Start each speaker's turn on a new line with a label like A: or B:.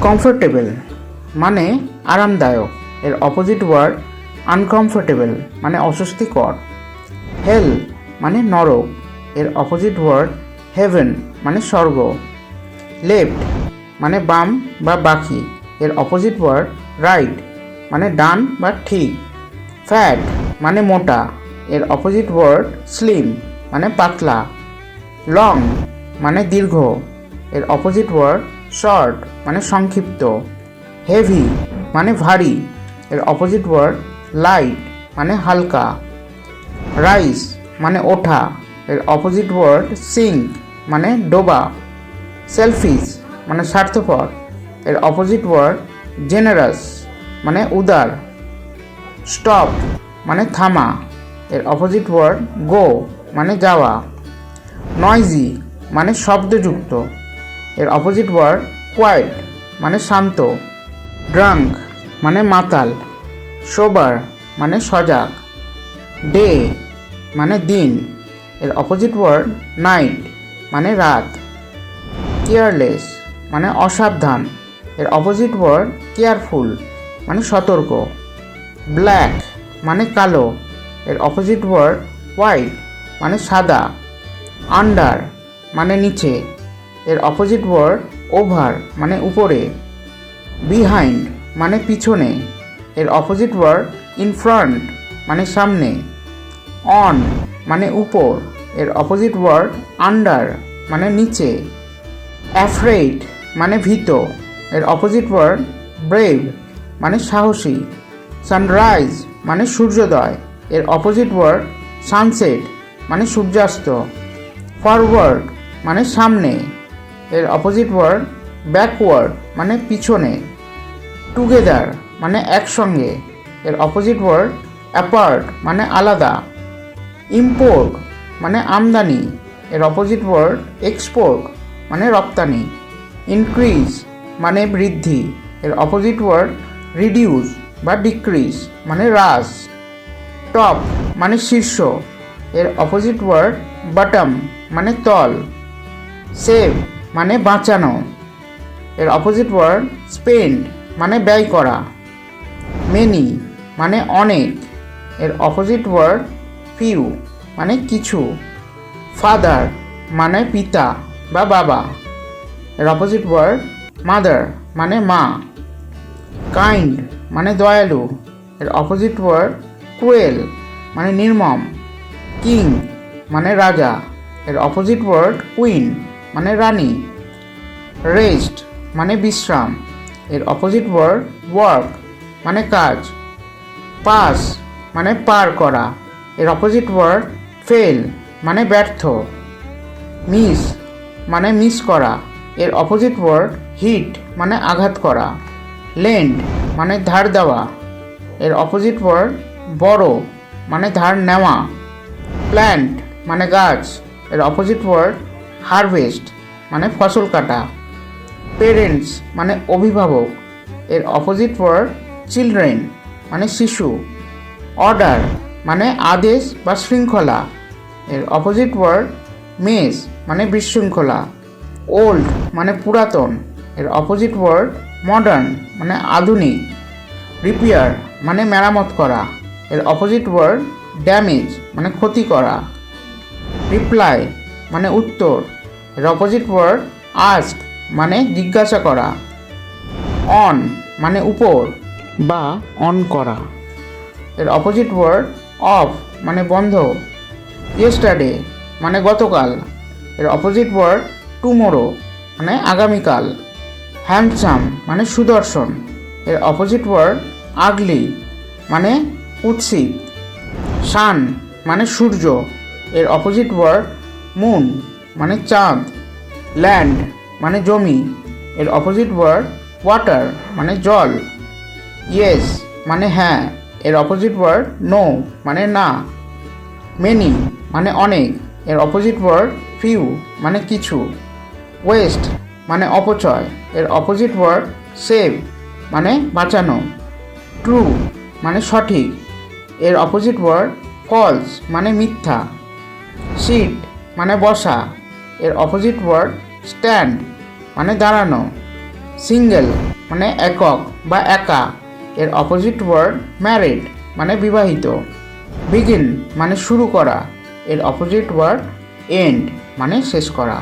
A: Comfortable মানে আরামদায়ক, এর অপোজিট ওয়ার্ড আনকমফোর্টেবল মানে অস্বস্তিকর। হেল মানে নরক, এর অপোজিট ওয়ার্ড হেভেন মানে স্বর্গ। লেফট মানে বাম বা বাকি, এর অপোজিট ওয়ার্ড রাইট মানে ডান বা ঠিক। ফ্যাট মানে মোটা, এর অপোজিট ওয়ার্ড স্লিম মানে পাতলা। লং মানে দীর্ঘ, এর অপোজিট ওয়ার্ড শর্ট মানে সংক্ষিপ্ত। হেভি মানে ভারী, এর অপোজিট ওয়ার্ড লাইট মানে হালকা। রাইজ মানে ওঠা, এর অপোজিট ওয়ার্ড সিঙ্ক মানে ডোবা। সেলফিশ মানে স্বার্থপর, এর অপোজিট ওয়ার্ড জেনারাস মানে উদার। স্টপ মানে থামা, এর অপোজিট ওয়ার্ড গো মানে যাওয়া। নয়জি মানে শব্দযুক্ত, এর অপোজিট ওয়ার্ড কোয়াইট মানে শান্ত। ড্রাঙ্ক মানে মাতাল। সোবার মানে সজাগ। ডে মানে দিন, এর অপোজিট ওয়ার্ড নাইট মানে রাত। কেয়ারলেস মানে অসাবধান, এর অপোজিট ওয়ার্ড কেয়ারফুল মানে সতর্ক। ব্ল্যাক মানে কালো, এর অপোজিট ওয়ার্ড হোয়াইট মানে সাদা। আন্ডার মানে নিচে, এর অপোজিট ওয়ার্ড ওভার মানে উপরে। বিহাইন্ড মানে পিছনে, এর অপোজিট ওয়ার্ড ইন ফ্রন্ট মানে সামনে। অন মানে উপর, এর অপোজিট ওয়ার্ড আন্ডার মানে নিচে। অ্যাফ্রেইড মানে ভীত, এর অপোজিট ওয়ার্ড ব্রেভ মানে সাহসী। সানরাইজ মানে সূর্যোদয়, এর অপোজিট ওয়ার্ড সানসেট মানে সূর্যাস্ত। ফরওয়ার্ড মানে সামনে, এর অপোজিট ওয়ার্ড ব্যাকওয়ার্ড মানে পিছনে। টুগেদার মানে একসঙ্গে, এর অপোজিট ওয়ার্ড অ্যাপার্ট মানে আলাদা। ইম্পোর্ট মানে আমদানি, এর অপোজিট ওয়ার্ড এক্সপোর্ট মানে রপ্তানি। ইনক্রিজ মানে বৃদ্ধি, এর অপোজিট ওয়ার্ড রিডিউস বা ডিক্রিজ মানে হ্রাস। টপ মানে শীর্ষ, এর অপোজিট ওয়ার্ড বটম মানে তল। সেভ মানে বাঁচানো, এর অপোজিট ওয়ার্ড স্পেন্ড মানে ব্যয় করা। মেনি মানে অনেক, এর অপোজিট ওয়ার্ড ফিউ মানে কিছু। ফাদার মানে পিতা বা বাবা, এর অপোজিট ওয়ার্ড মাদার মানে মা। কাইন্ড মানে দয়ালু, এর অপোজিট ওয়ার্ড ক্রুয়েল মানে নির্মম। কিং মানে রাজা, এর অপোজিট ওয়ার্ড কুইন মানে রানী। রেস্ট মানে বিশ্রাম, এর অপোজিট ওয়ার্ড ওয়ার্ক মানে কাজ। পাস মানে পার করা, এর অপোজিট ওয়ার্ড ফেল মানে ব্যর্থ। মিস মানে মিস করা, এর অপোজিট ওয়ার্ড হিট মানে আঘাত করা। লেন্ড মানে ধার দেওয়া, এর অপোজিট ওয়ার্ড বড় মানে ধার নেওয়া। প্ল্যান্ট মানে গাছ, এর অপোজিট ওয়ার্ড হারভেস্ট মানে ফসল কাটা। পেরেন্টস মানে অভিভাবক, এর অপোজিট ওয়ার্ড চিলড্রেন মানে শিশু। অর্ডার মানে আদেশ বা শৃঙ্খলা, এর অপোজিট ওয়ার্ড মেস মানে বিশৃঙ্খলা। ওল্ড মানে পুরাতন, এর অপোজিট ওয়ার্ড মডার্ন মানে আধুনিক। রিপেয়ার মানে মেরামত করা, এর অপোজিট ওয়ার্ড ড্যামেজ মানে ক্ষতি করা। রিপ্লাই মানে উত্তর, এর অপোজিট ওয়ার্ড আস্ক মানে জিজ্ঞাসা করা। অন মানে উপর বা অন করা, এর অপোজিট ওয়ার্ড অফ মানে বন্ধ। ইয়েস্টারডে মানে গতকাল, এর অপোজিট ওয়ার্ড টুমোরো মানে আগামীকাল। হ্যান্ডসাম মানে সুদর্শন, এর অপোজিট ওয়ার্ড আগলি মানে কুৎসিত। সান মানে সূর্য, এর অপোজিট ওয়ার্ড মুন মানে চাঁদ। ল্যান্ড মানে জমি, এর অপোজিট ওয়ার্ড ওয়াটার মানে জল। ইয়েস মানে হ্যাঁ, এর অপোজিট ওয়ার্ড নো মানে না। মেনি মানে অনেক, এর অপোজিট ওয়ার্ড ফিউ মানে কিছু। ওয়েস্ট মানে অপচয়, এর অপোজিট ওয়ার্ড সেভ মানে বাঁচানো। ট্রু মানে সঠিক, এর অপোজিট ওয়ার্ড ফলস মানে মিথ্যা। সিট মানে বসা, এর অপোজিট ওয়ার্ড স্ট্যান্ড মানে দাঁড়ানো। সিঙ্গেল মানে একক বা একা, এর অপোজিট ওয়ার্ড ম্যারিড মানে বিবাহিত। বিগিন মানে শুরু করা, এর অপোজিট ওয়ার্ড এন্ড মানে শেষ করা।